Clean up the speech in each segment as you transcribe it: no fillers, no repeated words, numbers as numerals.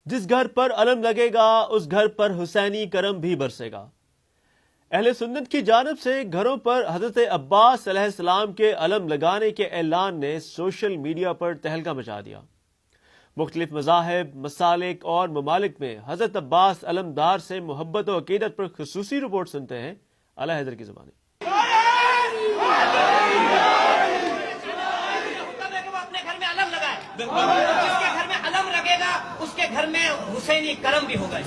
جس گھر پر علم لگے گا اس گھر پر حسینی کرم بھی برسے گا۔ اہل سنت کی جانب سے گھروں پر حضرت عباس علیہ السلام کے علم لگانے کے اعلان نے سوشل میڈیا پر تہلکہ مچا دیا۔ مختلف مذاہب، مسالک اور ممالک میں حضرت عباس علمدار سے محبت و عقیدت پر خصوصی رپورٹ سنتے ہیں اعلی حیدر کی زبانی۔ اپنے گھر میں علم لگائے، جس کے گھر میں علم لگے گا اس کے گھر میں حسینی کرم بھی ہوگا۔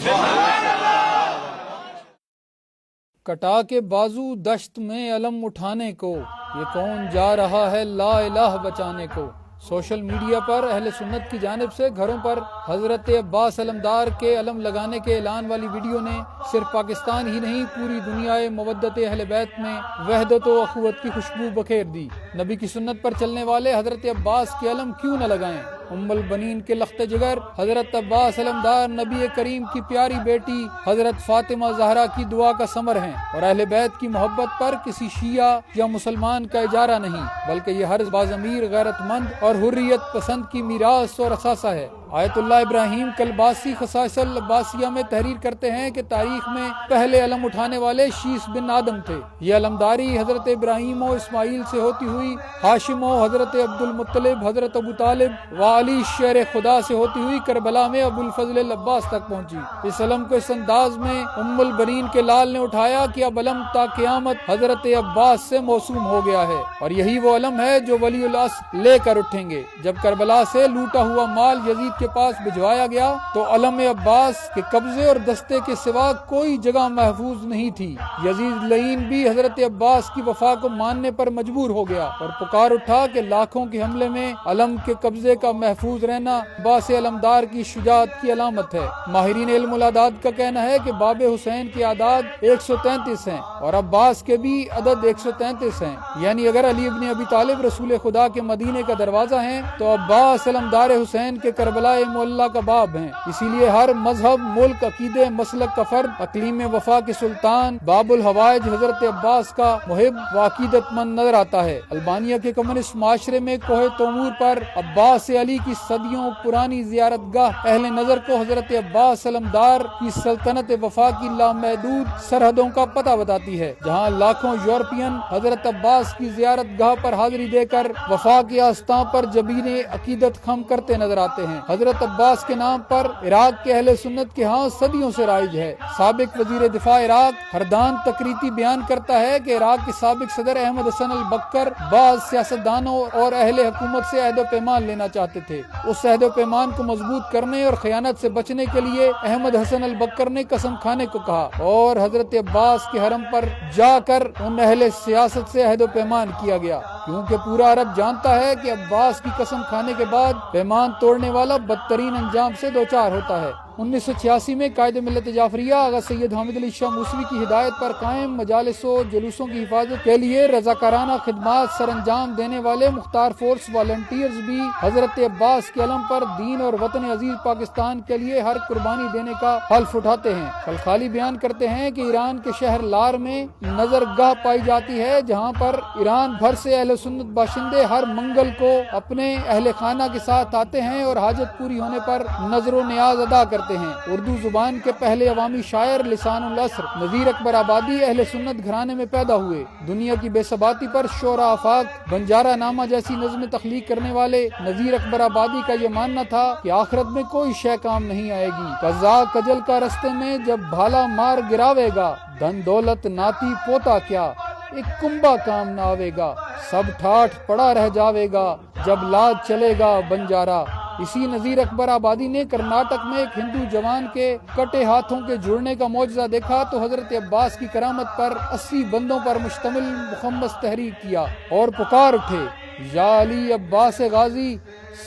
کٹا کے بازو دشت میں علم اٹھانے کو، یہ کون جا رہا ہے لا الہ بچانے کو۔ سوشل میڈیا پر اہل سنت کی جانب سے گھروں پر حضرت عباس علمدار کے علم لگانے کے اعلان والی ویڈیو نے صرف پاکستان ہی نہیں پوری دنیا مودت اہل بیت میں وحدت و اخوت کی خوشبو بکھیر دی۔ نبی کی سنت پر چلنے والے حضرت عباس کے علم کیوں نہ لگائیں؟ ام البنین کے لخت جگر حضرت عباس علمدار نبی کریم کی پیاری بیٹی حضرت فاطمہ زہرا کی دعا کا ثمر ہیں، اور اہل بیت کی محبت پر کسی شیعہ یا مسلمان کا اجارہ نہیں، بلکہ یہ ہر باضمیر غیرت مند اور حریت پسند کی میراث اور اثاثہ ہے۔ آیت اللہ ابراہیم کلباسی خصائص العباسیہ میں تحریر کرتے ہیں کہ تاریخ میں پہلے علم اٹھانے والے شیس بن آدم تھے۔ یہ علمداری حضرت ابراہیم و اسماعیل سے ہوتی ہوئی ہاشم و حضرت عبد المطلب، حضرت ابو طالب و علی شیر خدا سے ہوتی ہوئی کربلا میں ابو الفضل العباس تک پہنچی۔ اس علم کو اس انداز میں ام البنین کے لال نے اٹھایا کہ اب علم تا قیامت حضرت عباس سے موسوم ہو گیا ہے، اور یہی وہ علم ہے جو ولی العصر لے کر اٹھیں گے۔ جب کربلا سے لوٹا ہوا مال یزید کے پاس بھجوایا گیا تو علم عباس کے قبضے اور دستے کے سوا کوئی جگہ محفوظ نہیں تھی۔ یزید لعین بھی حضرت عباس کی وفا کو ماننے پر مجبور ہو گیا اور پکار اٹھا کہ لاکھوں کے حملے میں علم کے قبضے کا محفوظ رہنا عباس علمدار کی شجاعت کی علامت ہے۔ ماہرین علم الاعداد کا کہنا ہے کہ باب حسین کے اعداد 133 ہیں اور عباس کے بھی عدد 133 ہیں، یعنی اگر علی ابن ابی طالب رسول خدا کے مدینے کا دروازہ ہیں تو عباس علمدار حسین کے کربلا معلیٰ کا باب ہیں۔ اسی لیے ہر مذہب، ملک، عقیدے، مسلک کا فرد اقلیم وفا کے سلطان باب الحوائج حضرت عباس کا محب و عقیدت مند نظر آتا ہے۔ البانیہ کے کمیونسٹ معاشرے میں کوہ تومور پر عباس علی کی صدیوں پرانی زیارت گاہ اہل نظر کو حضرت عباس علمدار کی سلطنت وفا کی لامحدود سرحدوں کا پتہ بتاتی ہے، جہاں لاکھوں یورپین حضرت عباس کی زیارت گاہ پر حاضری دے کر وفا کے آستان پر جبین عقیدت خم کرتے نظر آتے ہیں۔ حضرت عباس کے نام پر عراق کے اہل سنت کے ہاں صدیوں سے رائج ہے۔ سابق وزیر دفاع عراق ہردان تقریتی بیان کرتا ہے کہ عراق کے سابق صدر احمد حسن البکر بعض سیاستدانوں اور اہل حکومت سے عہد و پیمان لینا چاہتے تھے۔ اس عہد و پیمان کو مضبوط کرنے اور خیانت سے بچنے کے لیے احمد حسن البکر نے قسم کھانے کو کہا اور حضرت عباس کے حرم پر جا کر ان اہل سیاست سے عہد و پیمان کیا گیا، کیونکہ پورا عرب جانتا ہے کہ عباس کی قسم کھانے کے بعد پیمان توڑنے والا بدترین انجام سے دوچار ہوتا ہے۔ 1986 میں قائد ملت جعفریہ آغا سید حامد علی شاہ موسوی کی ہدایت پر قائم مجالس و جلوسوں کی حفاظت کے لیے رضاکارانہ خدمات سر انجام دینے والے مختار فورس والنٹیئرز بھی حضرت عباس کے علم پر دین اور وطن عزیز پاکستان کے لیے ہر قربانی دینے کا حلف اٹھاتے ہیں۔ خلخالی بیان کرتے ہیں کہ ایران کے شہر لار میں نظر گاہ پائی جاتی ہے، جہاں پر ایران بھر سے اہل سنت باشندے ہر منگل کو اپنے اہل خانہ کے ساتھ آتے ہیں اور حاجت پوری ہونے پر نظر و نیاز ادا کرتے ہیں۔ اردو زبان کے پہلے عوامی شاعر لسان العصر نذیر اکبر آبادی اہل سنت گھرانے میں پیدا ہوئے۔ دنیا کی بے ثباتی پر شعراء آفاق بنجارہ نامہ جیسی نظم تخلیق کرنے والے نذیر اکبر آبادی کا یہ ماننا تھا کہ آخرت میں کوئی شے کام نہیں آئے گی۔ قزاق کجل کا رستے میں جب بھالا مار گراوے گا، دھن دولت ناتی پوتا کیا، ایک کنبا کام نہ آوے گا، سب ٹھاٹھ پڑا رہ جاوے گا، جب لاد چلے گا بنجارہ۔ اسی نذیر اکبر آبادی نے کرناٹک میں ایک ہندو جوان کے کٹے ہاتھوں کے جڑنے کا معجزہ دیکھا تو حضرت عباس کی کرامت پر 80 بندوں پر مشتمل مخمس تحریک کیا اور پکار اٹھے، یا علی عباس غازی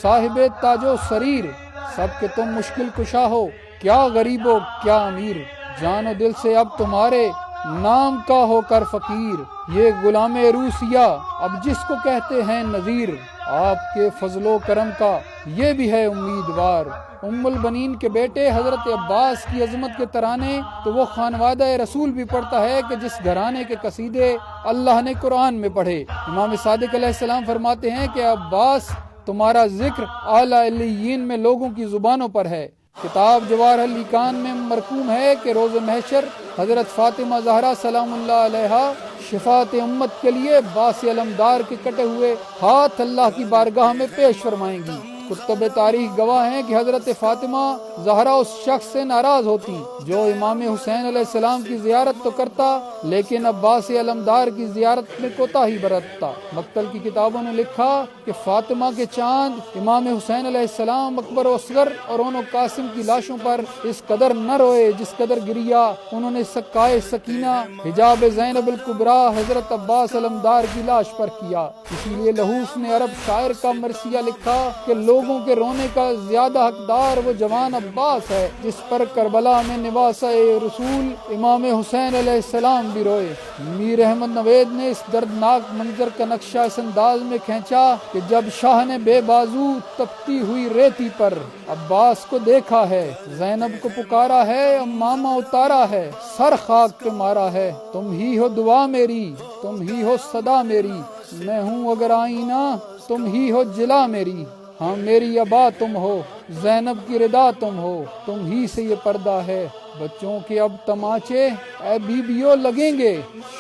صاحب تاج و سریر، سب کے تم مشکل کشا ہو، کیا غریب ہو کیا امیر، جان و دل سے اب تمہارے نام کا ہو کر فقیر، یہ غلام روسیہ اب جس کو کہتے ہیں نذیر، آپ کے فضل و کرم کا یہ بھی ہے امیدوار۔ ام البنین کے بیٹے حضرت عباس کی عظمت کے ترانے تو وہ خانوادہ رسول بھی پڑھتا ہے کہ جس گھرانے کے قصیدے اللہ نے قرآن میں پڑھے۔ امام صادق علیہ السلام فرماتے ہیں کہ عباس تمہارا ذکر اعلیٰ علیین میں لوگوں کی زبانوں پر ہے، کتاب جواہر اللیقان میں مرقوم ہے کہ روز محشر حضرت فاطمہ زہرا سلام اللہ علیہا شفاعت امت کے لیے باس علمدار کے کٹے ہوئے ہاتھ اللہ کی بارگاہ میں پیش فرمائیں گی۔ کتب تاریخ گواہ ہیں کہ حضرت فاطمہ زہرا اس شخص سے ناراض ہوتی جو امام حسین علیہ السلام کی زیارت تو کرتا لیکن عباس علمدار کی زیارت میں کوتاہی برتتا۔ مقتل کی کتابوں نے لکھا کہ فاطمہ کے چاند امام حسین علیہ السلام، اکبر و اصغر اور اون و قاسم کی لاشوں پر اس قدر نہ روئے جس قدر گریا انہوں نے سکائے سکینہ حجاب زینب الکبریٰ حضرت عباس علمدار کی لاش پر کیا۔ اسی لیے لہوف نے عرب شاعر کا مرثیہ لکھا کہ لوگوں کے رونے کا زیادہ حقدار وہ جوان عباس ہے جس پر کربلا میں نواسہ رسول امام حسین علیہ السلام بھی روئے۔ میر احمد نوید نے اس دردناک منظر کا نقشہ اس انداز میں کھینچا کہ جب شاہ نے بے بازو تپتی ہوئی ریتی پر عباس کو دیکھا ہے، زینب کو پکارا ہے، امامہ اتارا ہے، سر خاک پہ مارا ہے، تم ہی ہو دعا میری، تم ہی ہو صدا میری، میں ہوں اگر آئینہ تم ہی ہو جلا میری، ہاں میری ابا تم ہو، زینب کی ردا تم ہو، تم ہی سے یہ پردہ ہے، بچوں کے اب تماچے اے بیبیوں لگیں گے،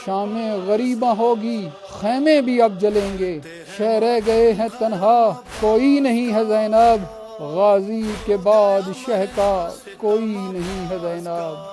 شام غریباں ہوگی، خیمے بھی اب جلیں گے، شہ رہ گئے ہیں تنہا کوئی نہیں ہے زینب، غازی کے بعد شہ کا کوئی نہیں ہے زینب۔